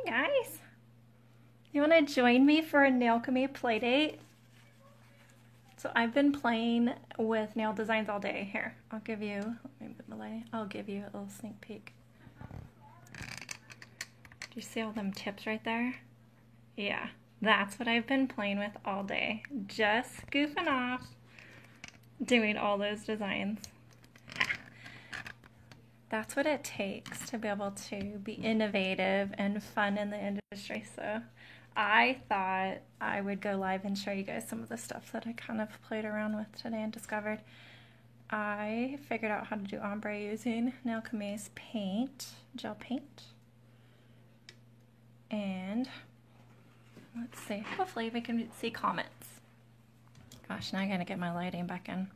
Hey guys, you want to join me for a Nailchemy playdate? So I've been playing with nail designs all day. Here, I'll give you, let me move my lighting. I'll give you a little sneak peek. Do you see all them tips right there? Yeah, that's what I've been playing with all day. Just goofing off, doing all those designs. That's what it takes to be able to be innovative and fun in the industry. So I thought I would go live and show you guys some of the stuff that I kind of played around with today and discovered. I figured out how to do ombre using Nailchemy's paint, gel paint. And let's see, hopefully we can see comments. Gosh, now I gotta get my lighting back in.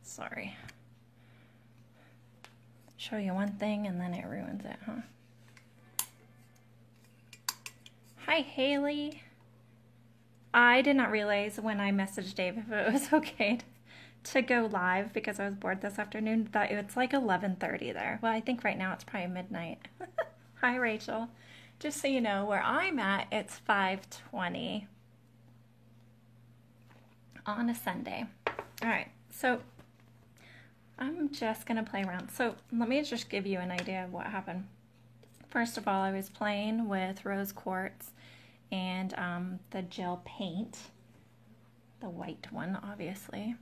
Sorry. Show you one thing and then it ruins it, huh? Hi, Haley. I did not realize when I messaged Dave if it was okay to go live because I was bored this afternoon that it's like 11:30 there. Well, I think right now it's probably midnight. Hi, Rachel. Just so you know, where I'm at, it's 5:20 on a Sunday. All right, so I'm just gonna play around. So let me just give you an idea of what happened. First of all, I was playing with rose quartz and the gel paint, the white one, obviously.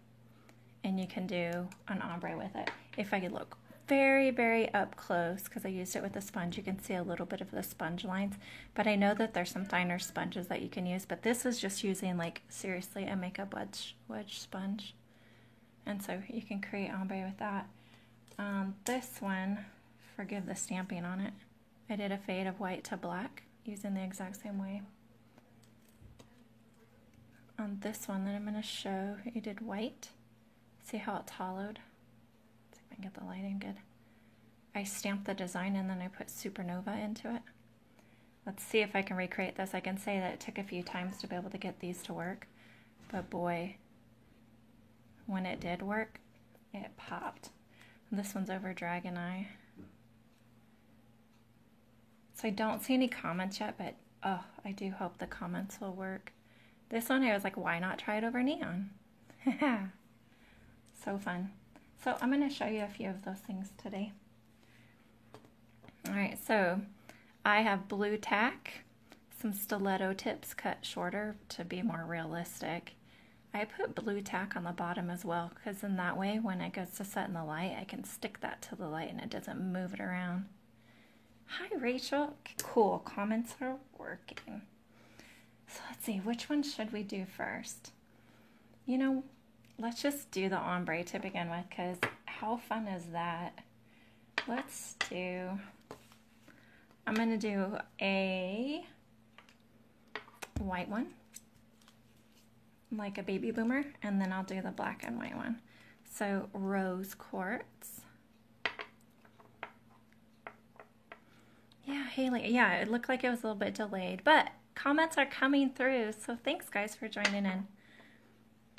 And you can do an ombre with it. If I could look very, very up close, because I used it with a sponge, you can see a little bit of the sponge lines. But I know that there's some finer sponges that you can use, but this is just using, like, seriously, a makeup wedge sponge. And so you can create ombre with that. This one, forgive the stamping on it, I did a fade of white to black using the exact same way. On this one that I'm going to show, I did white. See how it's hollowed? Let's see if I can get the lighting good. I stamped the design and then I put Supernova into it. Let's see if I can recreate this. I can say that it took a few times to be able to get these to work, but boy, when it did work, it popped. And this one's over Dragon Eye. So I don't see any comments yet, but oh, I do hope the comments will work. This one I was like, why not try it over neon? So fun. So I'm going to show you a few of those things today. Alright, so I have blue tack, some stiletto tips cut shorter to be more realistic. I put blue tack on the bottom as well, because in that way when it goes to set in the light, I can stick that to the light and it doesn't move it around. Hi, Rachel. Cool, comments are working. So let's see, which one should we do first? You know, let's just do the ombre to begin with, because how fun is that? Let's do, I'm going to do a white one, like a baby boomer, and then I'll do the black and white one. So rose quartz. Yeah, Haley, yeah, it looked like it was a little bit delayed, but comments are coming through, so thanks guys for joining in.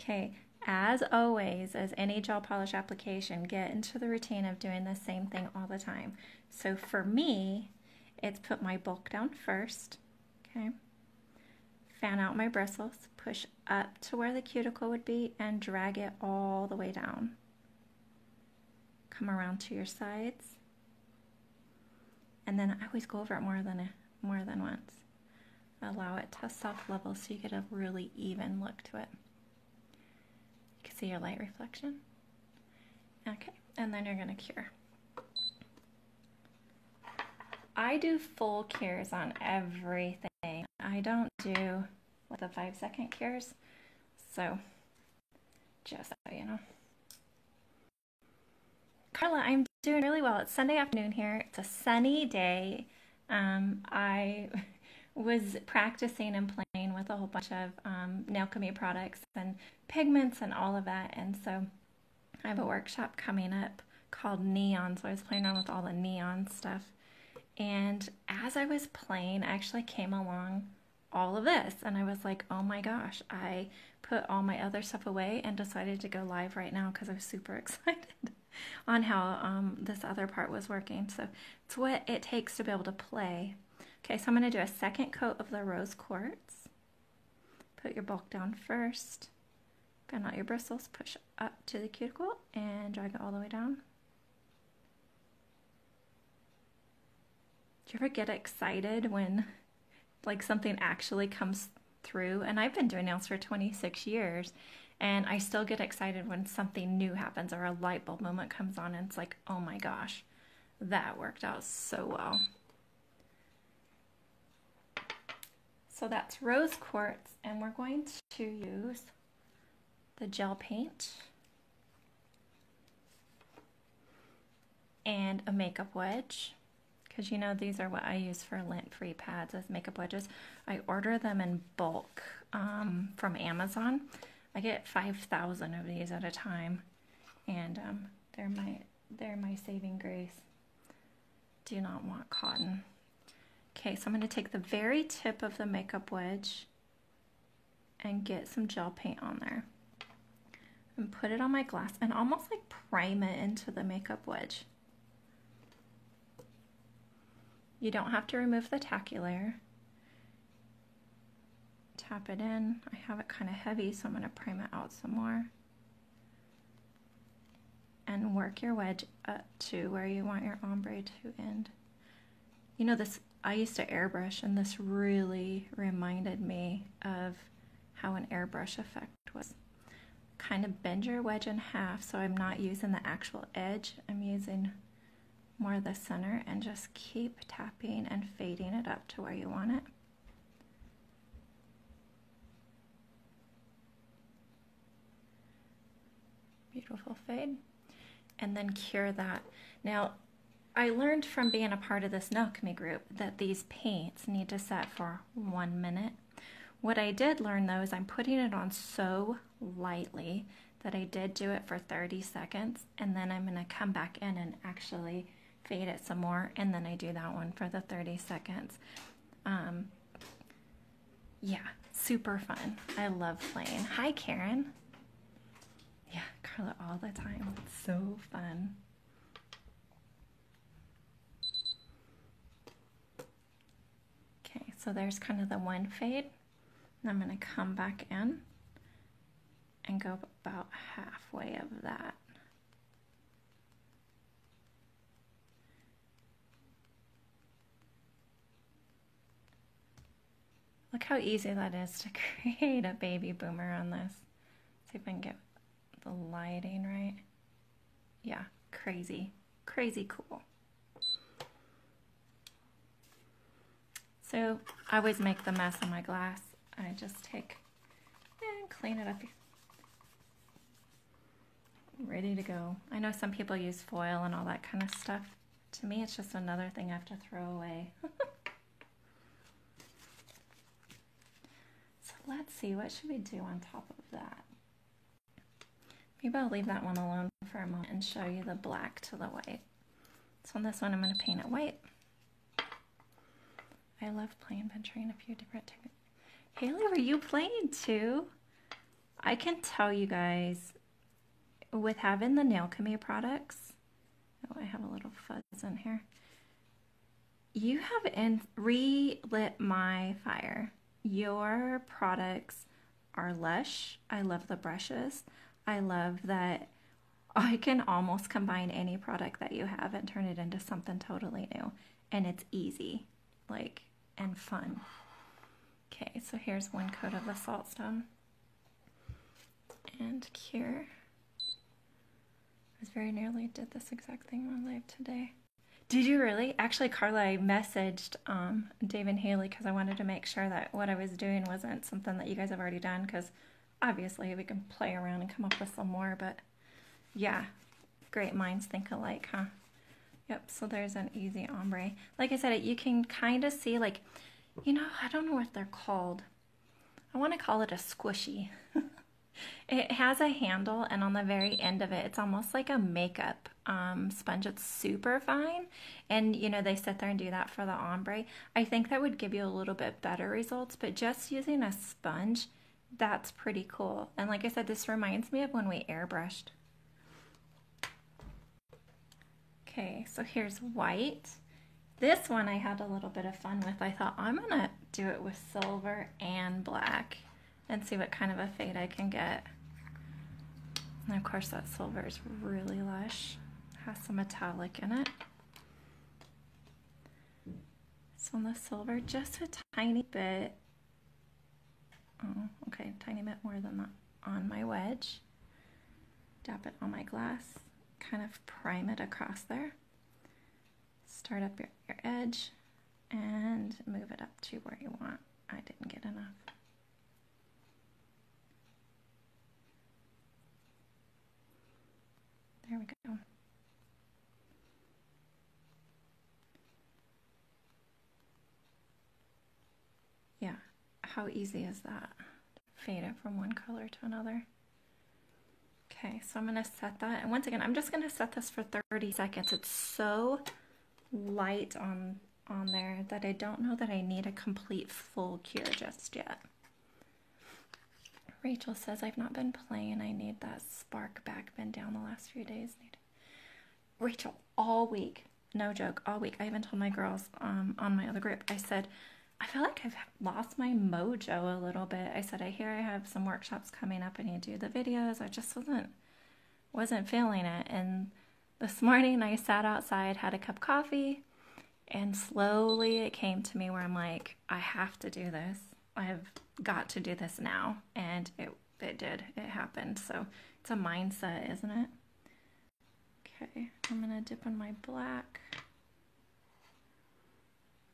Okay, as always, as any gel polish application, get into the routine of doing the same thing all the time. So for me, it's put my bulk down first, okay, fan out my bristles, push up to where the cuticle would be, and drag it all the way down. Come around to your sides. And then I always go over it more than once. Allow it to soft level so you get a really even look to it. You can see your light reflection. Okay, and then you're going to cure. I do full cures on everything. I don't do the 5-second cures. So, just so you know. Carla, I'm doing really well. It's Sunday afternoon here. It's a sunny day. I was practicing and playing with a whole bunch of Nailchemy products and pigments and all of that. And so I have a workshop coming up called Neon. So I was playing around with all the neon stuff. And as I was playing, I actually came along all of this. And I was like, oh my gosh, I put all my other stuff away and decided to go live right now because I was super excited. on how this other part was working. So it's what it takes to be able to play. Okay, so I'm going to do a second coat of the rose quartz. Put your bulk down first. Fan out your bristles, push up to the cuticle, and drag it all the way down. Do you ever get excited when like something actually comes through? And I've been doing nails for 26 years, and I still get excited when something new happens or a light bulb moment comes on, and it's like, oh my gosh, that worked out so well. So that's rose quartz, and we're going to use the gel paint and a makeup wedge, because you know these are what I use for lint-free pads as makeup wedges. I order them in bulk from Amazon. I get 5,000 of these at a time, and they're my saving grace. Do not want cotton. Okay, so I'm going to take the very tip of the makeup wedge and get some gel paint on there and put it on my glass and almost like prime it into the makeup wedge. You don't have to remove the tacky layer. Tap it in. I have it kind of heavy, so I'm going to prime it out some more. And work your wedge up to where you want your ombre to end. You know, this, I used to airbrush, and this really reminded me of how an airbrush effect was. Kind of bend your wedge in half, so I'm not using the actual edge. I'm using more of the center, and just keep tapping and fading it up to where you want it. Beautiful fade. And then cure that. Now, I learned from being a part of this Nailchemy group that these paints need to set for 1 minute. What I did learn though is I'm putting it on so lightly that I did do it for 30 seconds, and then I'm going to come back in and actually fade it some more, and then I do that one for the 30 seconds. Yeah, super fun. I love playing. Hi, Karen. Yeah, Carla all the time. It's so fun. Okay, so there's kind of the one fade. And I'm going to come back in and go about halfway of that. Look how easy that is to create a baby boomer on this. See if I can get the lighting right. Yeah, crazy, crazy cool. So I always make the mess on my glass. I just take and clean it up. Ready to go. I know some people use foil and all that kind of stuff. To me, it's just another thing I have to throw away. So let's see, what should we do on top of that? Maybe I'll leave that one alone for a moment and show you the black to the white. So on this one, I'm going to paint it white. I love playing, been trying a few different techniques. Haley, were you playing too? I can tell you guys, with having the Nailchemy products, oh, I have a little fuzz in here. You have relit my fire. Your products are lush. I love the brushes. I love that I can almost combine any product that you have and turn it into something totally new. And it's easy, like, and fun. Okay, so here's one coat of the Saltstone. And cure. I was very nearly did this exact thing on live today. Did you really? Actually, Carla, I messaged Dave and Haley because I wanted to make sure that what I was doing wasn't something that you guys have already done, because obviously we can play around and come up with some more, but yeah, great minds think alike, huh? Yep, so there's an easy ombre. Like I said, you can kind of see, like, you know, I don't know what they're called. I want to call it a squishy. It has a handle, and on the very end of it, it's almost like a makeup sponge. It's super fine, and you know, they sit there and do that for the ombre. I think that would give you a little bit better results, but just using a sponge, that's pretty cool. And like I said, this reminds me of when we airbrushed. Okay, so here's white. This one I had a little bit of fun with. I thought I'm gonna do it with silver and black and see what kind of a fade I can get. And of course that silver is really lush. Has some metallic in it. So on the silver, just a tiny bit, oh, okay, tiny bit more than that on my wedge. Dab it on my glass, kind of prime it across there. Start up your edge and move it up to where you want. I didn't get enough. There we go. Yeah, how easy is that? Fade it from one color to another. Okay, so I'm gonna set that, and once again, I'm just gonna set this for 30 seconds. It's so light on there that I don't know that I need a complete full cure just yet. Rachel says, I've not been playing. I need that spark back. Been down the last few days. Rachel, all week, no joke, all week. I even told my girls on my other group, I said, I feel like I've lost my mojo a little bit. I said, I hear I have some workshops coming up and you do the videos. I just wasn't feeling it. And this morning I sat outside, had a cup of coffee, and slowly it came to me where I'm like, I have to do this. I have got to do this now. And it did. It happened. So it's a mindset, isn't it? Okay, I'm gonna dip in my black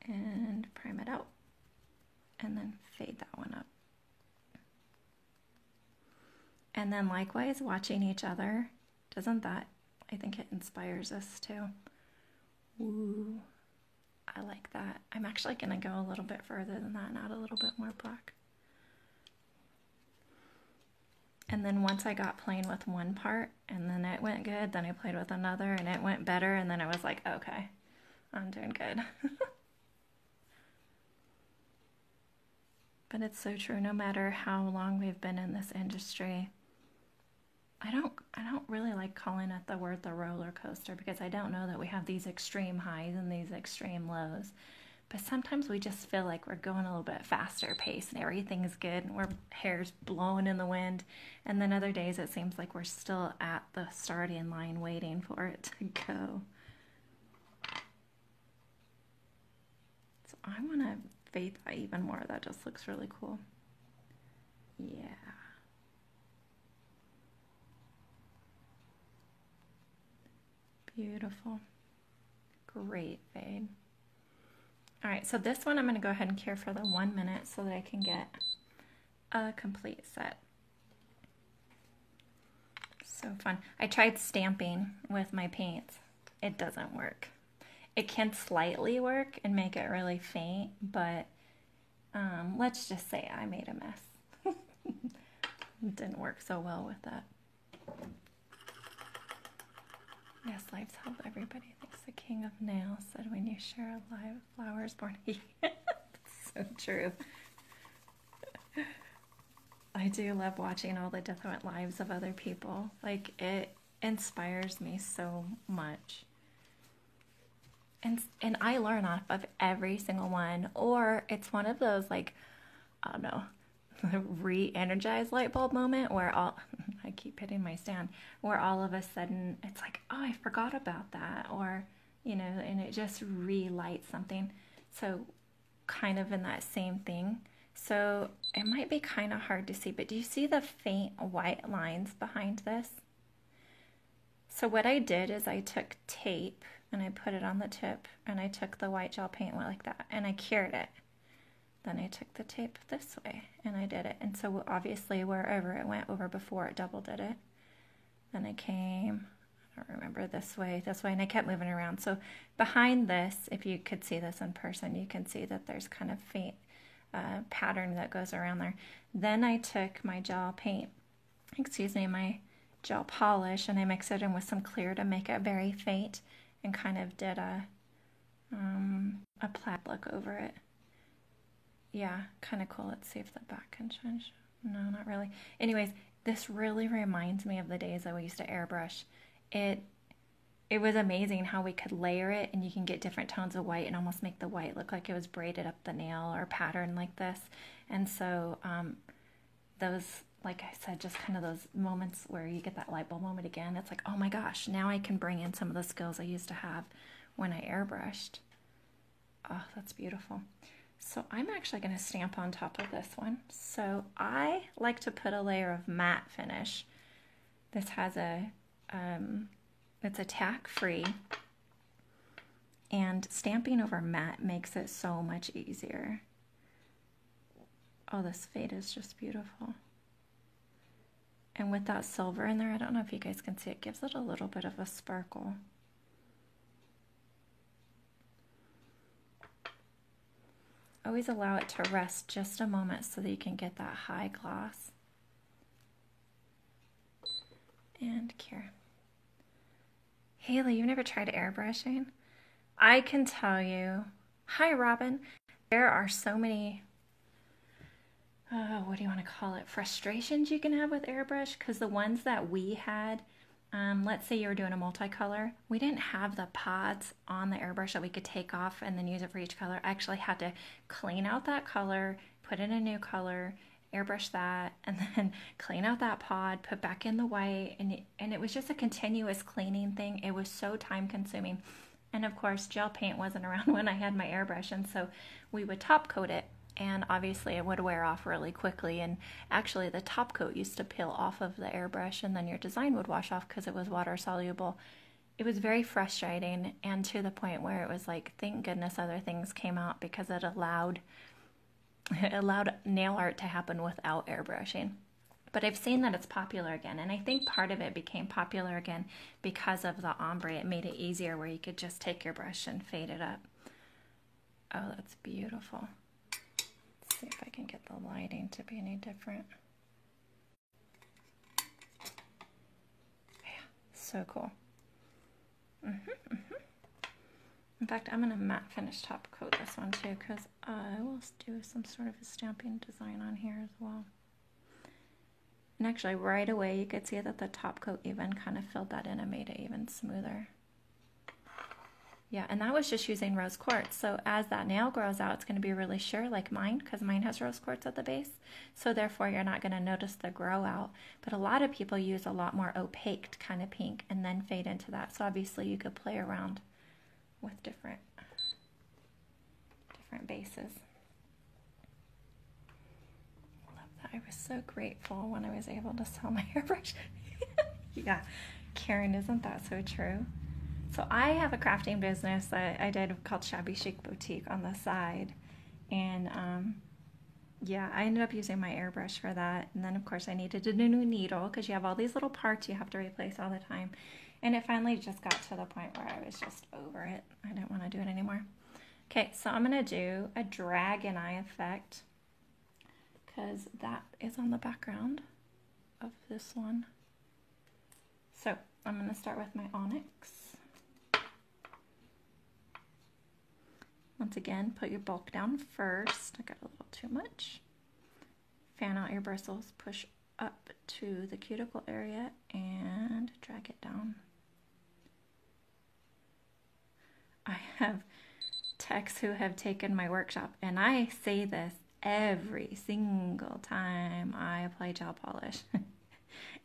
and prime it out. And then fade that one up. And then likewise, watching each other, doesn't that, I think it inspires us too. Ooh, I like that. I'm actually gonna go a little bit further than that and add a little bit more black. And then once I got playing with one part and then it went good, then I played with another and it went better, and then I was like, okay, I'm doing good. But it's so true, no matter how long we've been in this industry. I don't really like calling it the roller coaster, because I don't know that we have these extreme highs and these extreme lows. But sometimes we just feel like we're going a little bit faster pace and everything's good and our hair's blowing in the wind. And then other days it seems like we're still at the starting line waiting for it to go. So I want to fade that even more. That just looks really cool. Yeah. Beautiful. Great fade. All right, so this one I'm going to go ahead and cure for the 1 minute so that I can get a complete set. So fun. I tried stamping with my paints. It doesn't work. It can slightly work and make it really faint, but let's just say I made a mess. It didn't work so well with that. Yes, Lives Help Everybody thinks the king of nails said when you share a live flower is born. That's so true. I do love watching all the different lives of other people. Like, it inspires me so much. And I learn off of every single one. Or it's one of those, like, I don't know, re-energized light bulb moment where I keep hitting my stand, where all of a sudden it's like, oh, I forgot about that, or, you know, and it just relights something. So kind of in that same thing. So it might be kind of hard to see, but do you see the faint white lines behind this? So what I did is I took tape and I put it on the tip, and I took the white gel paint like that and I cured it. Then I took the tape this way and I did it. And so obviously wherever it went over before, it double did it. Then I came, I don't remember, this way, and I kept moving around. So behind this, if you could see this in person, you can see that there's kind of faint pattern that goes around there. Then I took my gel paint, my gel polish, and I mixed it in with some clear to make it very faint, and kind of did a plaid look over it. Yeah, kind of cool. Let's see if the back can change. No, not really. Anyways, this really reminds me of the days that we used to airbrush. It it was amazing how we could layer it, and you can get different tones of white and almost make the white look like it was braided up the nail or patterned like this. And so those, like I said, just kind of those moments where you get that light bulb moment again. It's like, oh my gosh, now I can bring in some of the skills I used to have when I airbrushed. Oh, that's beautiful. So I'm actually going to stamp on top of this one. So I like to put a layer of matte finish. This has a, it's a tack free, and stamping over matte makes it so much easier. Oh, this fade is just beautiful. And with that silver in there, I don't know if you guys can see, it gives it a little bit of a sparkle. Always allow it to rest just a moment so that you can get that high gloss. And Kira. Haley, you've never tried airbrushing? I can tell you, hi Robin, there are so many, what do you want to call it, frustrations you can have with airbrush, because the ones that we had, let's say you were doing a multicolor, we didn't have the pods on the airbrush that we could take off and then use it for each color. I actually had to clean out that color, put in a new color, airbrush that, and then clean out that pod, put back in the white, and it was just a continuous cleaning thing. It was so time consuming. And of course, gel paint wasn't around when I had my airbrush, and so we would top coat it, and obviously it would wear off really quickly, and actually the top coat used to peel off of the airbrush, and then your design would wash off because it was water soluble. It was very frustrating, and to the point where it was like, thank goodness other things came out, because it allowed nail art to happen without airbrushing. But I've seen that it's popular again, and I think part of it became popular again because of the ombre. It made it easier where you could just take your brush and fade it up. Oh, that's beautiful. Let's see if I can get the lighting to be any different. Yeah, so cool. In fact, I'm going to matte finish top coat this one too, because I will do some sort of a stamping design on here as well. And actually right away you could see that the top coat even kind of filled that in and made it even smoother. Yeah, and that was just using rose quartz. So as that nail grows out, it's going to be really sheer like mine, because mine has rose quartz at the base. So therefore you're not going to notice the grow out. But a lot of people use a lot more opaque kind of pink and then fade into that. So obviously you could play around with different bases. I was so grateful when I was able to sell my airbrush. Yeah, Karen, isn't that so true? So I have a crafting business that I did called Shabby Chic Boutique on the side. And yeah, I ended up using my airbrush for that. And then of course I needed a new needle, because you have all these little parts you have to replace all the time. And it finally just got to the point where I was just over it. I didn't want to do it anymore. Okay, so I'm going to do a dragon eye effect, because that is on the background of this one. So I'm going to start with my onyx. Once again, put your bulk down first. I got a little too much. Fan out your bristles, push up to the cuticle area and drag it down. I have techs who have taken my workshop, and I say this every single time I apply gel polish.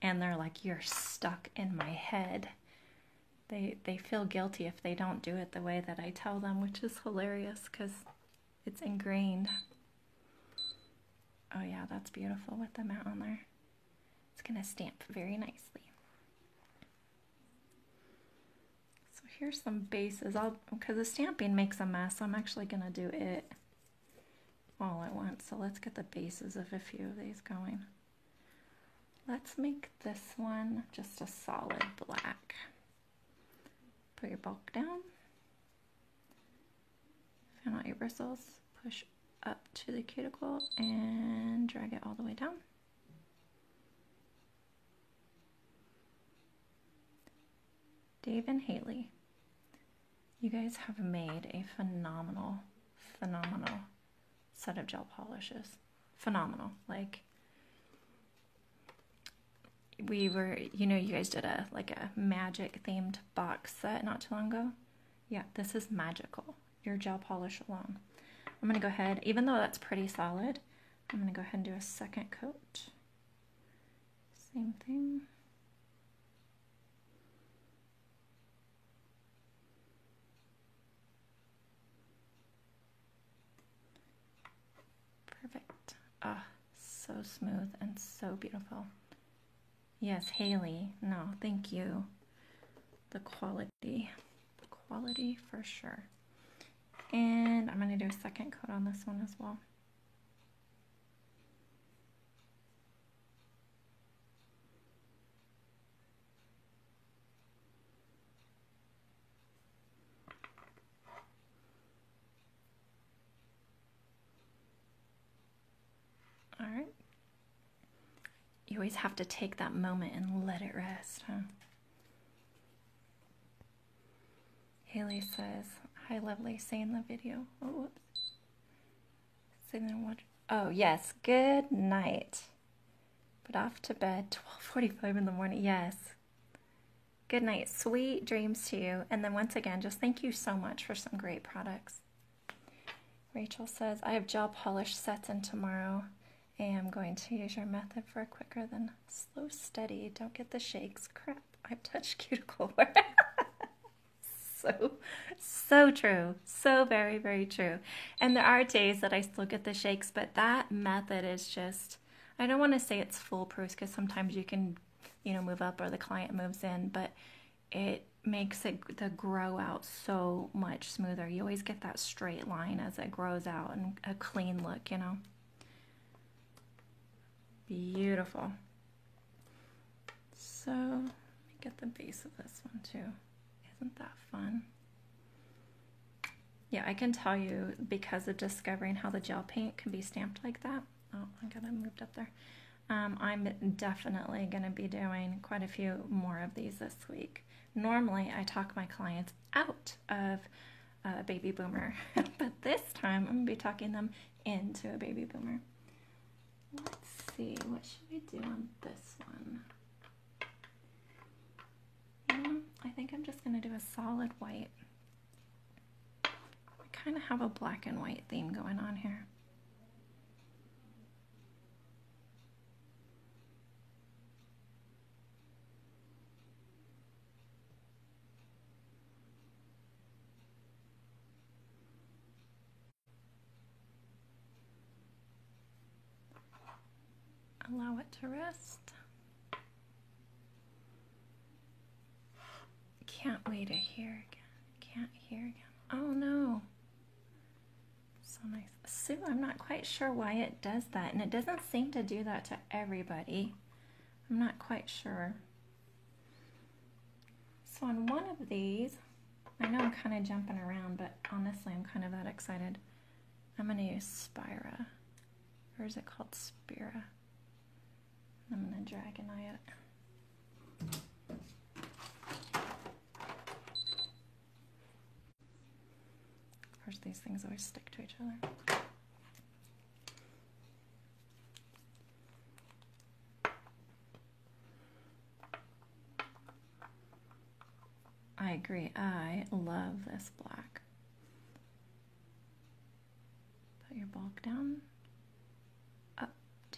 And they're like, you're stuck in my head. They feel guilty if they don't do it the way that I tell them, which is hilarious because it's ingrained. Oh yeah, that's beautiful with the matte on there. It's gonna stamp very nicely. So here's some bases. Because the stamping makes a mess, I'm actually gonna do it all at once. So let's get the bases of a few of these going. Let's make this one just a solid black. Put your bulk down. Fan out your bristles. Push up to the cuticle and drag it all the way down. Dave and Haley, you guys have made a phenomenal set of gel polishes. Phenomenal. Like, we were, you know, you guys did a like a magic themed box set not too long ago. Yeah, this is magical. Your gel polish alone. I'm gonna go ahead, even though that's pretty solid, I'm gonna go ahead and do a second coat. Same thing. Perfect. Ah, so smooth and so beautiful. Yes, Haley. No, thank you. The quality for sure. And I'm going to do a second coat on this one as well. All right. You always have to take that moment and let it rest, huh? Haley says, hi, lovely. Say in the video. Oh, whoops. Say then what? Oh, yes. Good night. But off to bed, 12:45 in the morning. Yes. Good night. Sweet dreams to you. And then once again, just thank you so much for some great products. Rachel says, I have gel polish sets in tomorrow. And I'm going to use your method for a quicker than slow, steady. Don't get the shakes. Crap. I've touched cuticle. So true. So very, very true. And there are days that I still get the shakes, but that method is just, I don't want to say it's foolproof because sometimes you can, you know, move up or the client moves in, but it makes it the grow out so much smoother. You always get that straight line as it grows out and a clean look, you know. Beautiful. So let me get the base of this one too. Isn't that fun? Yeah, I can tell you because of discovering how the gel paint can be stamped like that. Oh, I got it moved up there. I'm definitely going to be doing quite a few more of these this week. Normally, I talk my clients out of a baby boomer, but this time I'm going to be talking them into a baby boomer. Let's see, what should we do on this one? I think I'm just going to do a solid white. I kind of have a black and white theme going on here. Allow it to rest. Can't wait to hear again. Can't hear again. Oh no. So nice. Sue, I'm not quite sure why it does that, and it doesn't seem to do that to everybody. I'm not quite sure. So on one of these, I know I'm kind of jumping around, but honestly, I'm kind of that excited. I'm going to use Spira. Or is it called Spira? I'm going to Dragon Eye it. Of course, these things always stick to each other. I agree. I love this black. Put your bulk down, up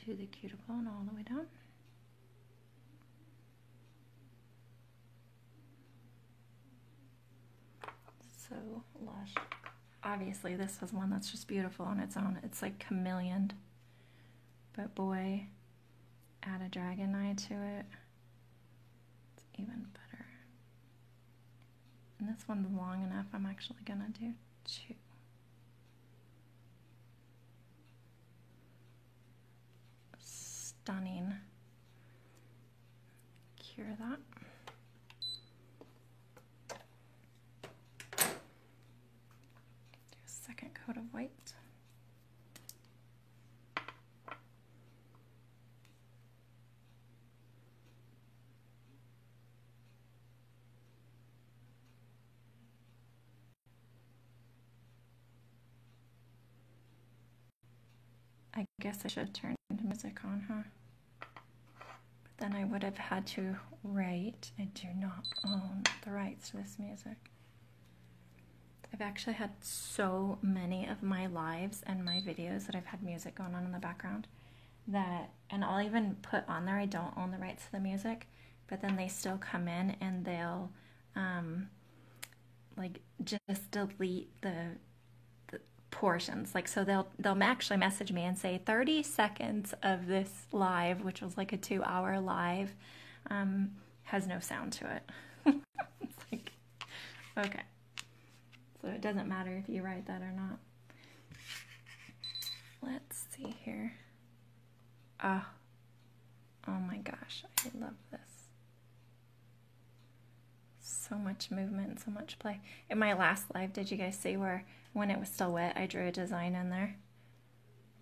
to the cuticle and all the way down. So lush. Obviously, this is one that's just beautiful on its own. It's like chameleon. But boy, add a dragon eye to it. It's even better. And this one's long enough. I'm actually gonna do 2. Stunning. Cure that. Do a second coat of white. I guess I should turn the music on, huh? then I would have had to write. I do not own the rights to this music. I've actually had so many of my lives and my videos that I've had music going on in the background that, and I'll even put on there I don't own the rights to the music, but then they still come in and they'll like just delete the portions. Like, so they'll actually message me and say 30 seconds of this live, which was like a 2-hour live, has no sound to it. It's like, okay. So it doesn't matter if you write that or not. Let's see here. Oh my gosh, I love this. So much movement, so much play. In my last live, did you guys see where when it was still wet, I drew a design in there?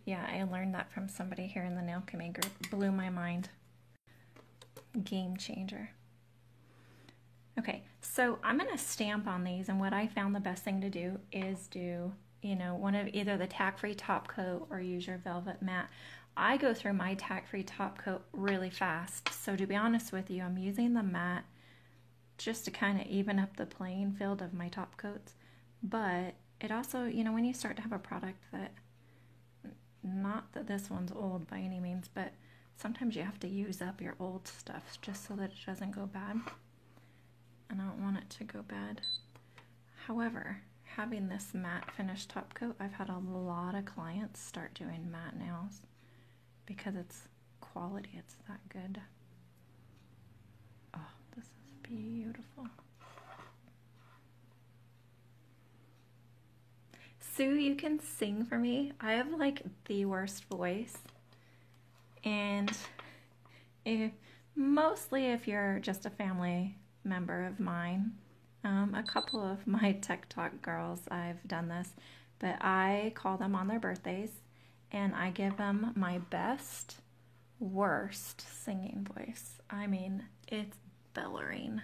Yeah, I learned that from somebody here in the Nailchemy group. Blew my mind. Game changer. Okay, so I'm going to stamp on these, and what I found the best thing to do is do, you know, one of either the tack-free top coat or use your velvet matte. I go through my tack-free top coat really fast, so to be honest with you, I'm using the matte just to kind of even up the playing field of my top coats. But it also, you know, when you start to have a product that, not that this one's old by any means, but sometimes you have to use up your old stuff just so that it doesn't go bad. And I don't want it to go bad. However, having this matte finished top coat, I've had a lot of clients start doing matte nails because it's quality, it's that good. Oh, this is beautiful. Sue, you can sing for me. I have like the worst voice. And mostly if you're just a family member of mine, a couple of my TikTok girls, I've done this, but I call them on their birthdays and I give them my best, worst singing voice. I mean, it's bellowing.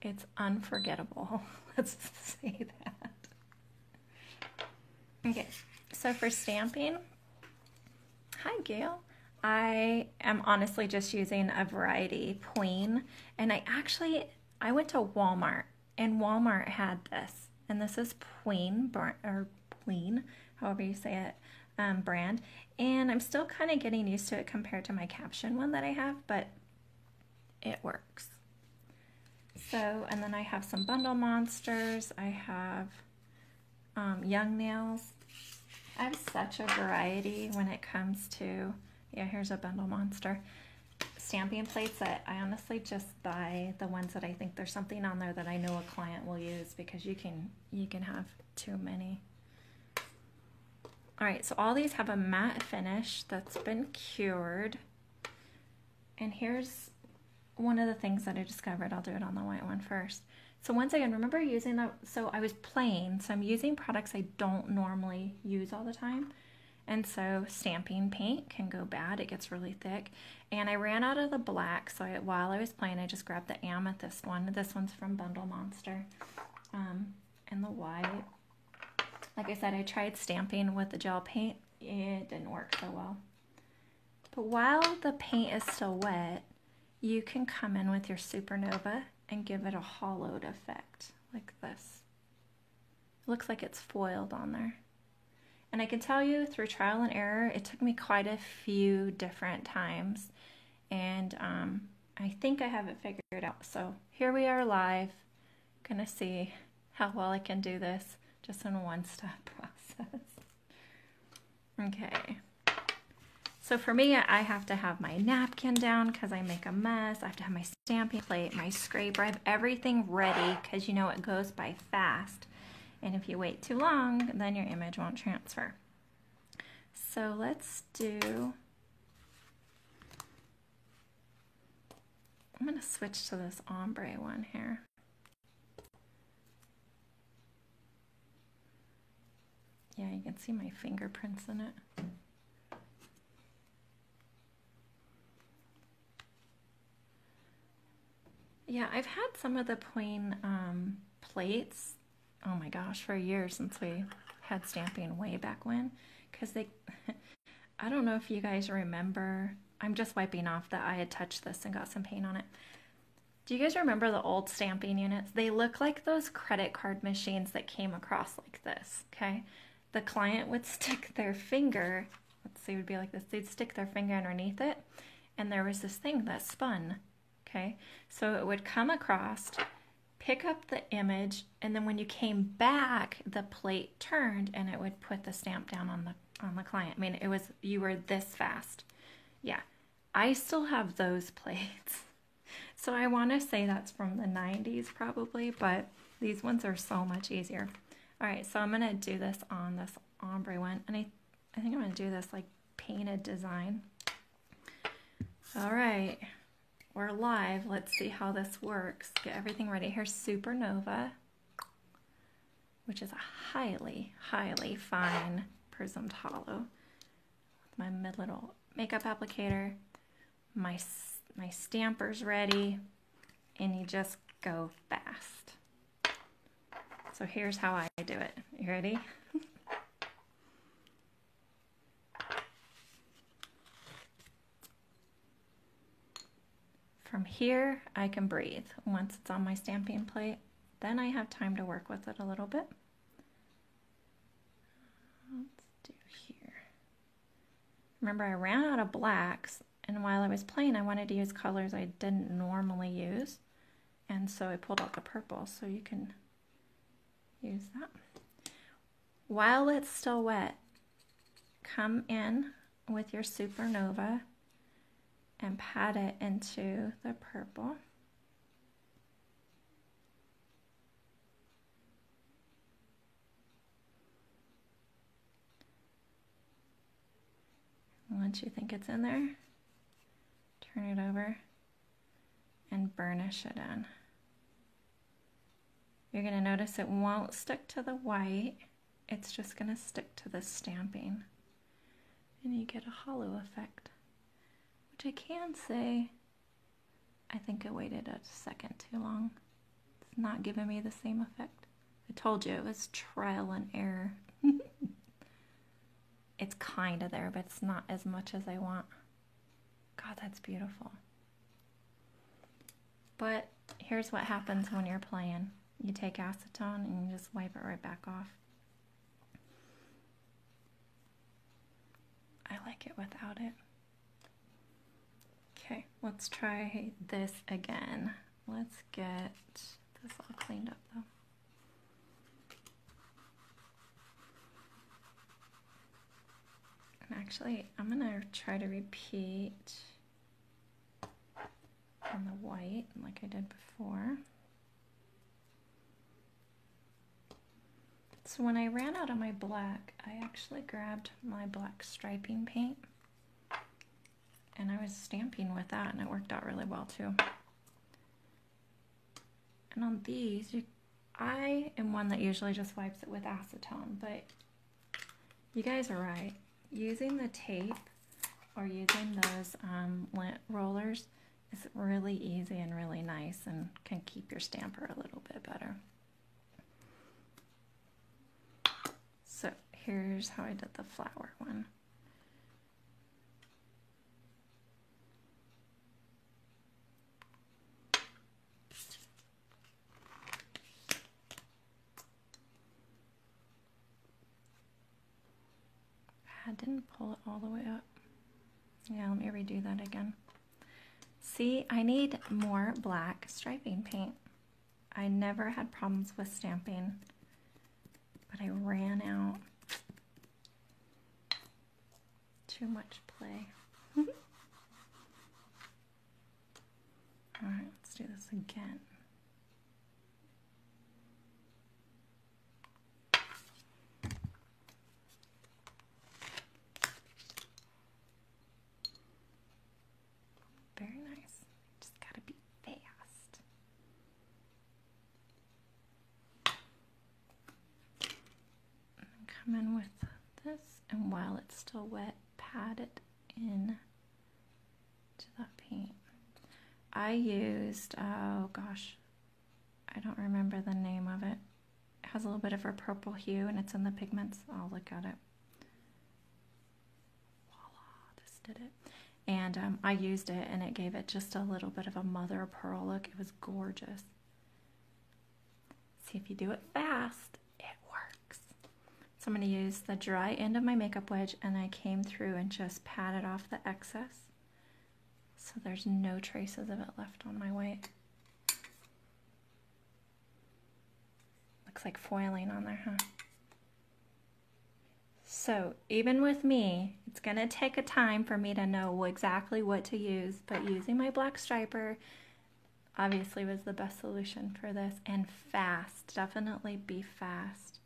It's unforgettable. Let's say that. Okay, so for stamping, hi Gail. I am honestly just using a variety Queen, and I went to Walmart, and Walmart had this, and this is Queen, or Queen, however you say it, brand, and I'm still kind of getting used to it compared to my caption one that I have, but it works. So, and then I have some Bundle Monsters, I have Young Nails. I have such a variety when it comes to, yeah, here's a Bundle Monster. Stamping plates that I honestly just buy the ones that I think there's something on there that I know a client will use, because you can have too many. All right, so all these have a matte finish that's been cured. And here's one of the things that I discovered. I'll do it on the white one first. So once again, remember using so I was playing, so I'm using products I don't normally use all the time. And so stamping paint can go bad, it gets really thick. And I ran out of the black, so while I was playing, I just grabbed the amethyst one. This one's from Bundle Monster. And the white. Like I said, I tried stamping with the gel paint. It didn't work so well. But while the paint is still wet, you can come in with your Supernova and give it a hollowed effect, like this. It looks like it's foiled on there. And I can tell you, through trial and error, it took me quite a few different times. And I think I have it figured out. So here we are live. Gonna see how well I can do this just in a one-step process. Okay. So for me, I have to have my napkin down because I make a mess. I have to have my stamping plate, my scraper. I have everything ready because you know it goes by fast. And if you wait too long, then your image won't transfer. So let's do, I'm going to switch to this ombre one here. Yeah, you can see my fingerprints in it. Yeah, I've had some of the plain plates, oh my gosh, for years since we had stamping way back when, because they, I don't know if you guys remember I'm just wiping off that I had touched this and got some paint on it. Do you guys remember the old stamping units? They look like those credit card machines that came across like this, okay? The client would stick their finger, let's see, it would be like this. They'd stick their finger underneath it, and there was this thing that spun, okay? So it would come across, pick up the image, and then when you came back, the plate turned and it would put the stamp down on the client. I mean, it was, you were this fast. Yeah, I still have those plates. So I want to say that's from the 90s probably, but these ones are so much easier. All right, so I'm going to do this on this ombre one, and I think I'm going to do this like painted design. All right, we're live. Let's see how this works. Get everything ready. Here's Supernova, which is a highly, highly fine prismed hollow. With my little makeup applicator, my stamper's ready, and you just go fast. So here's how I do it. You ready? From here, I can breathe once it's on my stamping plate. Then I have time to work with it a little bit. Let's do here. Remember, I ran out of blacks, and while I was playing, I wanted to use colors I didn't normally use. And so I pulled out the purple, so you can use that. While it's still wet, come in with your Supernova and pat it into the purple. Once you think it's in there, turn it over and burnish it in. You're going to notice it won't stick to the white, it's just going to stick to the stamping. And you get a hollow effect, which I can say, I think I waited a second too long. It's not giving me the same effect. I told you it was trial and error. It's kind of there, but it's not as much as I want. God, that's beautiful. But here's what happens when you're playing. You take acetone and you just wipe it right back off. I like it without it. Okay, let's try this again. Let's get this all cleaned up though. And actually, I'm gonna try to repeat on the white like I did before. So when I ran out of my black, I actually grabbed my black striping paint and I was stamping with that, and it worked out really well too. And on these, I am one that usually just wipes it with acetone, but you guys are right. Using the tape or using those lint rollers is really easy and really nice and can keep your stamper a little bit better. So here's how I did the flower one. I didn't pull it all the way up. Yeah, let me redo that again. See, I need more black striping paint. I never had problems with stamping, but I ran out. Too much play. All right, let's do this again. Very nice. Just gotta be fast. And come in with this, and while it's still wet, pat it in to that paint. I used, oh gosh, I don't remember the name of it. It has a little bit of a purple hue and it's in the pigments. I'll look at it. Voila, this did it. And I used it and it gave it just a little bit of a mother of pearl look. It was gorgeous. See, if you do it fast, it works. So I'm going to use the dry end of my makeup wedge, and I came through and just patted off the excess so there's no traces of it left on my white. Looks like foiling on there, huh? So even with me, it's going to take a time for me to know exactly what to use, but using my black striper obviously was the best solution for this. And fast, definitely be fast.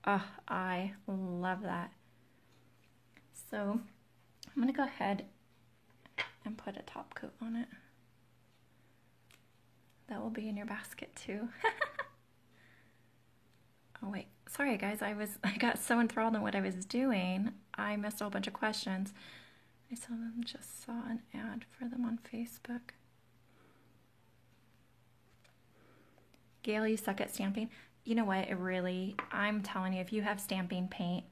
Oh, I love that. So I'm going to go ahead and put a top coat on it. That will be in your basket too. Oh wait, sorry guys, I got so enthralled in what I was doing, I missed a whole bunch of questions. I just saw an ad for them on Facebook. Gail, you suck at stamping. You know what, I'm telling you, if you have stamping paint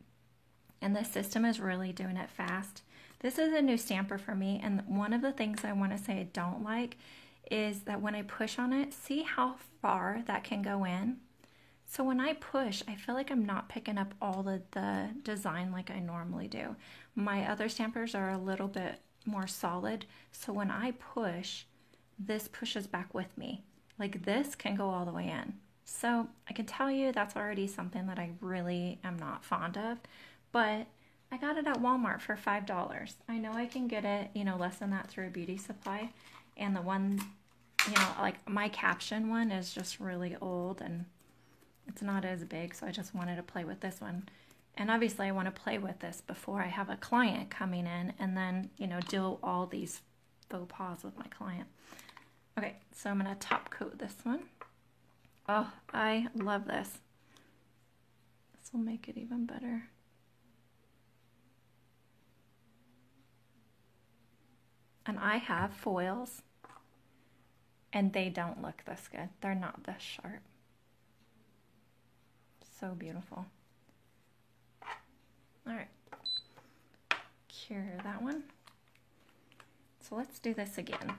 and the system is really doing it fast, this is a new stamper for me, and one of the things I want to say I don't like is that when I push on it, see how far that can go in? So when I push, I feel like I'm not picking up all the design like I normally do. My other stampers are a little bit more solid, so when I push, this pushes back with me. Like this can go all the way in. So I can tell you that's already something that I really am not fond of, but I got it at Walmart for $5. I know I can get it, less than that through a beauty supply, and the one, like my caption one is just really old and it's not as big, so I just wanted to play with this one. And obviously I want to play with this before I have a client coming in and then, do all these faux pas with my client. Okay, so I'm going to top coat this one. Oh, I love this. This will make it even better. And I have foils, and they don't look this good. They're not this sharp. So beautiful. All right, cure that one. So let's do this again.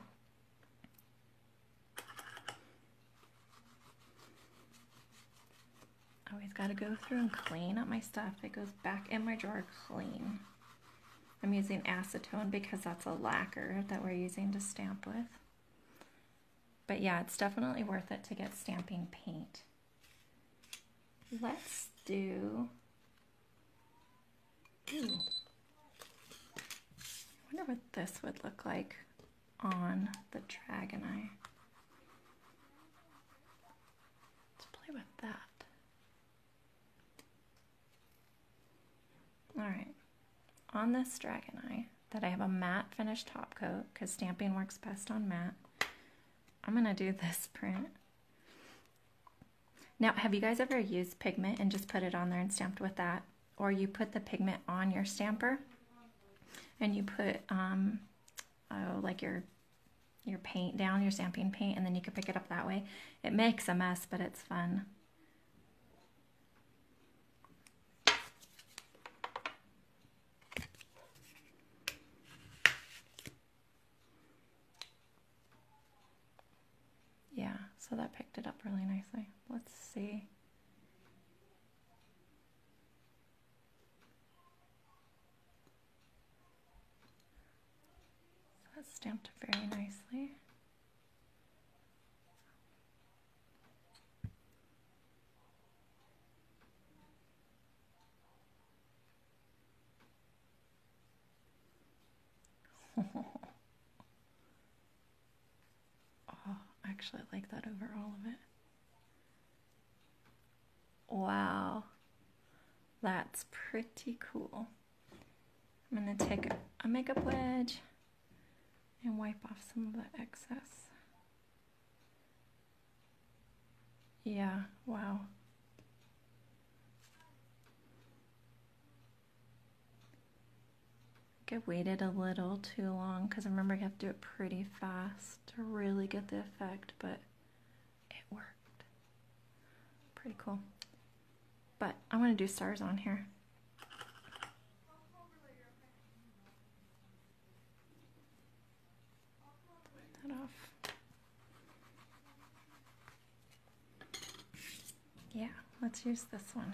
Always got to go through and clean up my stuff. It goes back in my drawer clean. I'm using acetone because that's a lacquer that we're using to stamp with. But yeah, it's definitely worth it to get stamping paint. Let's do, I wonder what this would look like on the Dragon Eye. Let's play with that. All right, on this Dragon Eye that I have a matte finish top coat because stamping works best on matte, I'm gonna do this print. Now, have you guys ever used pigment and just put it on there and stamped with that? Or you put the pigment on your stamper and you put like your paint down, your stamping paint, and then you can pick it up that way. It makes a mess, but it's fun. Yeah, so that picked it up really nicely. Let's see. So that's stamped very nicely. Oh, actually I like that over all of it. Wow, that's pretty cool. I'm going to take a makeup wedge and wipe off some of the excess. Yeah, wow. I waited a little too long because I remember you have to do it pretty fast to really get the effect, but it worked. Pretty cool. But I want to do stars on here. let's use this one.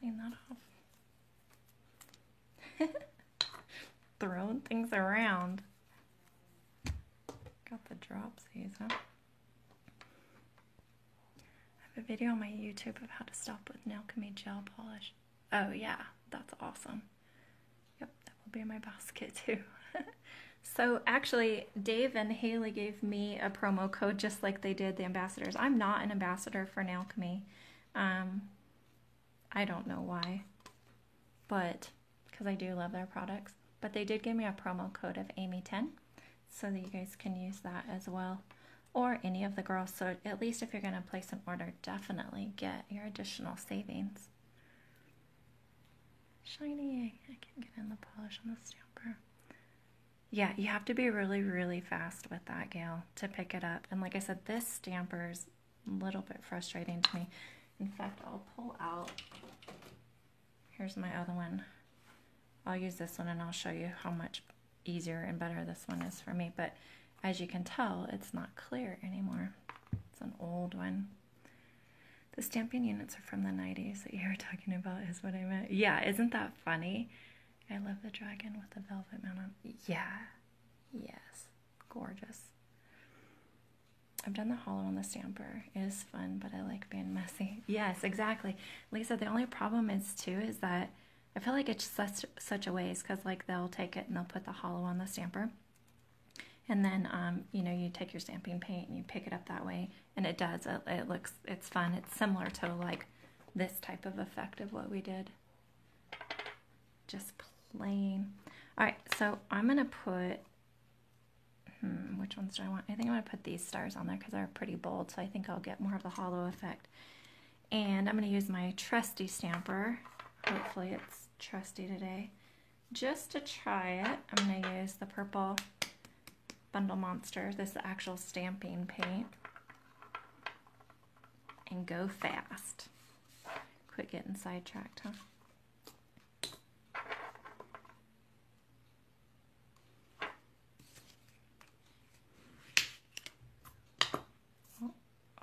Clean that off. Throwing things around. Got the dropsies, huh? I have a video on my YouTube of how to stop with Nailchemy gel polish. Oh yeah, that's awesome. Yep, that will be in my basket too. So actually, Dave and Haley gave me a promo code just like they did the ambassadors. I'm not an ambassador for Nailchemy. I don't know why, but because I do love their products. But they did give me a promo code of Amy10, so that you guys can use that as well, or any of the girls. So at least if you're going to place an order, definitely get your additional savings. Shiny, I can't get in the polish on the stamper. Yeah, you have to be really, really fast with that, Gail, to pick it up. And like I said, this stamper is a little bit frustrating to me. In fact, I'll pull out, here's my other one. I'll use this one and I'll show you how much easier and better this one is for me. But as you can tell, it's not clear anymore. It's an old one. The stamping units are from the 90s that you were talking about is what I meant. Yeah, isn't that funny? I love the dragon with the velvet mount on. Yeah, yes, gorgeous. I've done the hollow on the stamper. It is fun, but I like being messy. Yes, exactly. Lisa, the only problem is too is that I feel like it's such a waste because like they'll take it and they'll put the hollow on the stamper. And then, you know, you take your stamping paint and you pick it up that way. And it does, it's fun. It's similar to like this type of effect of what we did. Just plain. All right, so I'm going to put, which ones do I want? I think I'm going to put these stars on there because they're pretty bold. So I think I'll get more of the hollow effect. And I'm going to use my trusty stamper. Hopefully it's trusty today. Just to try it, I'm going to use the purple Bundle Monster. This is the actual stamping paint. And go fast. Quit getting sidetracked, huh?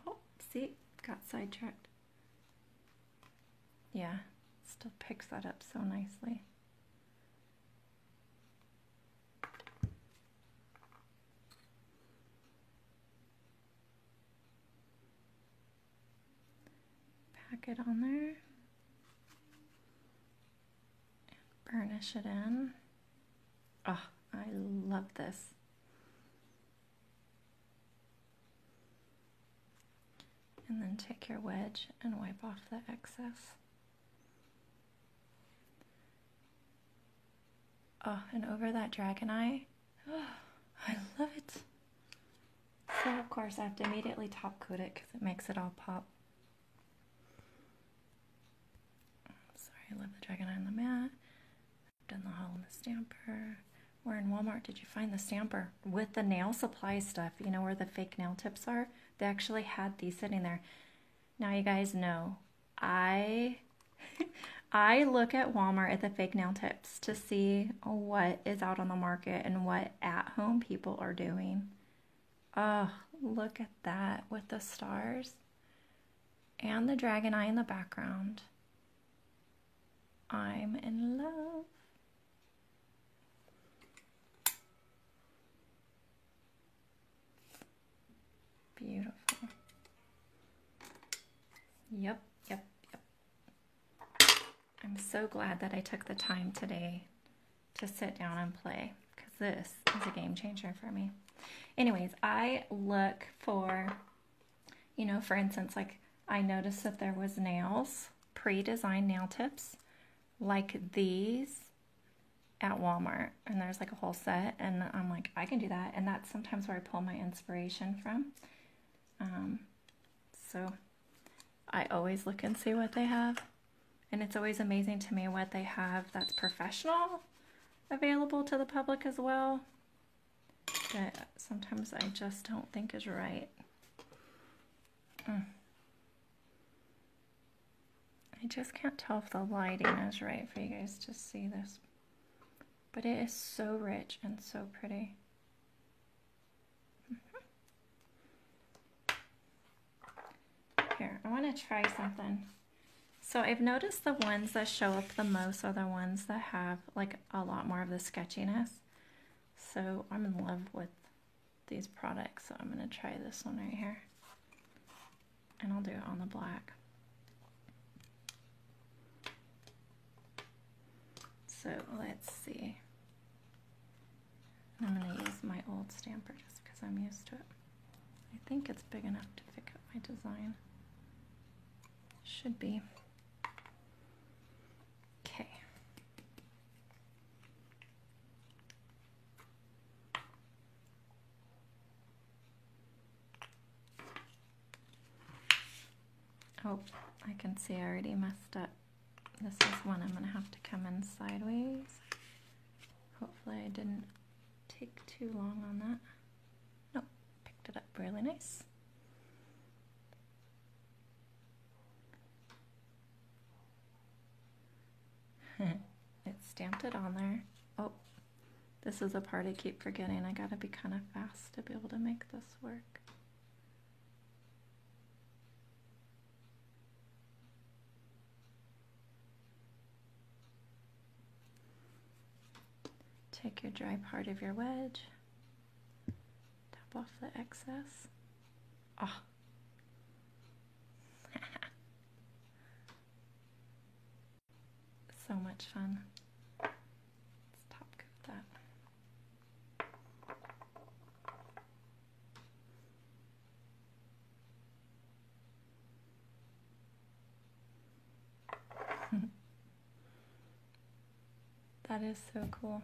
Oh, see? Got sidetracked. Yeah, still picks that up so nicely. Pack it on there. And burnish it in. Oh, I love this. And then take your wedge and wipe off the excess. Oh, and over that dragon eye. Oh, I love it. So of course I have to immediately top coat it because it makes it all pop. Sorry, I love the dragon eye on the mat. I've done the hole in the stamper. Where in Walmart did you find the stamper? With the nail supply stuff, you know where the fake nail tips are? They actually had these sitting there. Now you guys know, I look at Walmart at the fake nail tips to see what is out on the market and what at-home people are doing. Oh, look at that with the stars and the dragon eye in the background. I'm in love. Beautiful. Yep. I'm so glad that I took the time today to sit down and play because this is a game changer for me. Anyways, I look for, you know, for instance, like I noticed that there was nails, pre-designed nail tips like these at Walmart, and there's like a whole set, and I'm like, I can do that, and that's sometimes where I pull my inspiration from. So I always look and see what they have, and it's always amazing to me what they have that's professional available to the public as well, that sometimes I just don't think is right. I just can't tell if the lighting is right for you guys to see this, but it is so rich and so pretty. Here, I want to try something. So I've noticed the ones that show up the most are the ones that have like a lot more of the sketchiness. So I'm in love with these products, so I'm going to try this one right here. And I'll do it on the black. So let's see. I'm going to use my old stamper just because I'm used to it. I think it's big enough to pick up my design. Should be. Okay. Oh, I can see I already messed up. This is one I'm going to have to come in sideways. Hopefully I didn't take too long on that. Nope, picked it up really nice. It stamped it on there. Oh, this is a part I keep forgetting. I gotta be kind of fast to be able to make this work. Take your dry part of your wedge, tap off the excess. Oh. So much fun. Let's top coat that. That is so cool.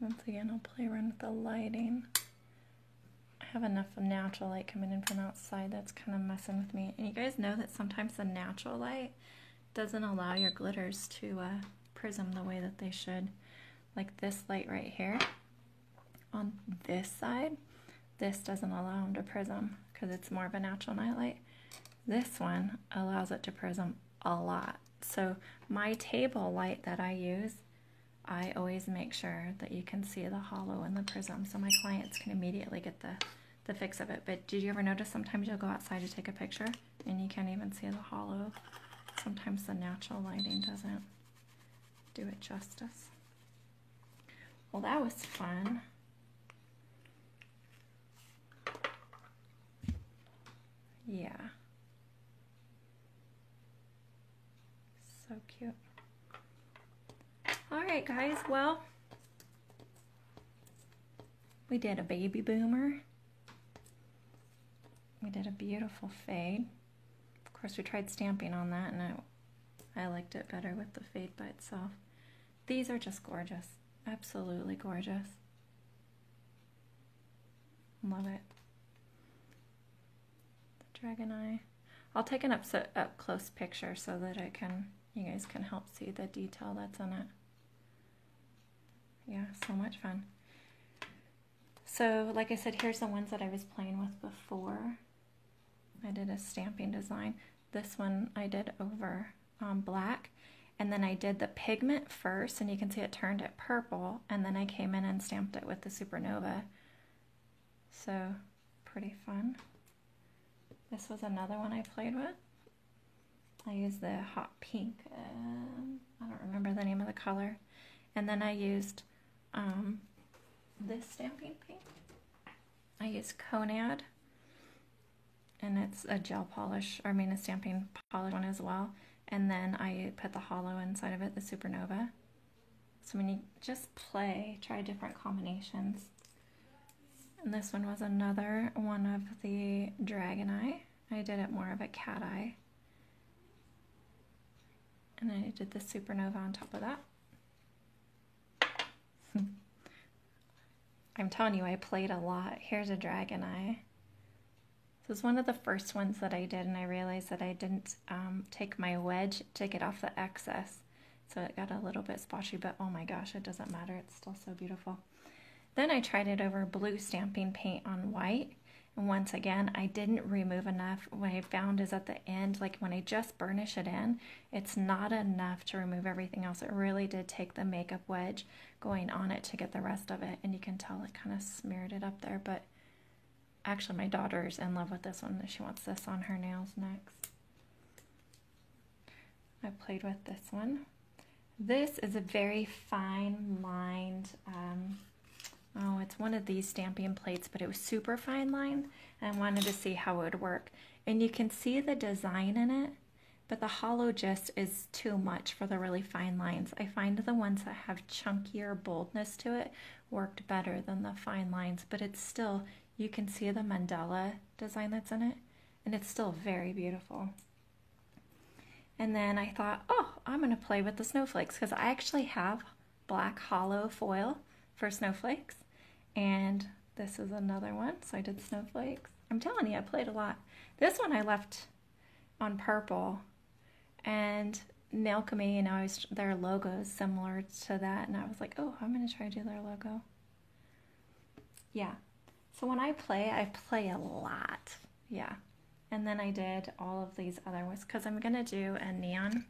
Once again, I'll play around with the lighting. I have enough of natural light coming in from outside that's kind of messing with me. And you guys know that sometimes the natural light doesn't allow your glitters to prism the way that they should. Like this light right here, on this side, this doesn't allow them to prism because it's more of a natural night light. This one allows it to prism a lot. So my table light that I use, I always make sure that you can see the hollow in the prism so my clients can immediately get the fix of it. But did you ever notice sometimes you'll go outside to take a picture and you can't even see the hollow? Sometimes the natural lighting doesn't do it justice. Well, that was fun. Yeah. So cute. All right, guys, well, we did a baby boomer. We did a beautiful fade. Of course, we tried stamping on that, and I liked it better with the fade by itself. These are just gorgeous. Absolutely gorgeous. Love it. The dragon eye. I'll take an up close picture so that you guys can help see the detail that's in it. Yeah, so much fun. So, like I said, here's the ones that I was playing with before. I did a stamping design. This one I did over black, and then I did the pigment first, and you can see it turned it purple, and then I came in and stamped it with the Supernova. So, pretty fun. This was another one I played with. I used the hot pink, I don't remember the name of the color, and then I used this stamping paint. I used Conad, and it's a gel polish, or I mean a stamping polish one as well. And then I put the hollow inside of it, the Supernova. So when you just play, try different combinations. And this one was another one of the dragon eye. I did it more of a cat eye. And I did the Supernova on top of that. I'm telling you, I played a lot. Here's a dragon eye. This was one of the first ones that I did, and I realized that I didn't take my wedge to get off the excess. So it got a little bit splotchy, but oh my gosh, it doesn't matter. It's still so beautiful. Then I tried it over blue stamping paint on white. And once again, I didn't remove enough. What I found is at the end, like when I just burnish it in, it's not enough to remove everything else. It really did take the makeup wedge going on it to get the rest of it. And you can tell it kind of smeared it up there. But actually, my daughter's in love with this one. She wants this on her nails next. I played with this one. This is a very fine lined, oh, it's one of these stamping plates, but it was super fine lined, and I wanted to see how it would work. And you can see the design in it, but the hollow just is too much for the really fine lines. I find the ones that have chunkier boldness to it worked better than the fine lines, but it's still, you can see the mandala design that's in it, and it's still very beautiful. And then I thought, oh, I'm going to play with the snowflakes because I actually have black hollow foil for snowflakes. And this is another one. So I did snowflakes. I'm telling you, I played a lot. This one I left on purple. And Nailchemy, you know, their logo is similar to that. And I was like, oh, I'm going to try to do their logo. Yeah. So when I play a lot. Yeah. And then I did all of these other ones because I'm going to do a neon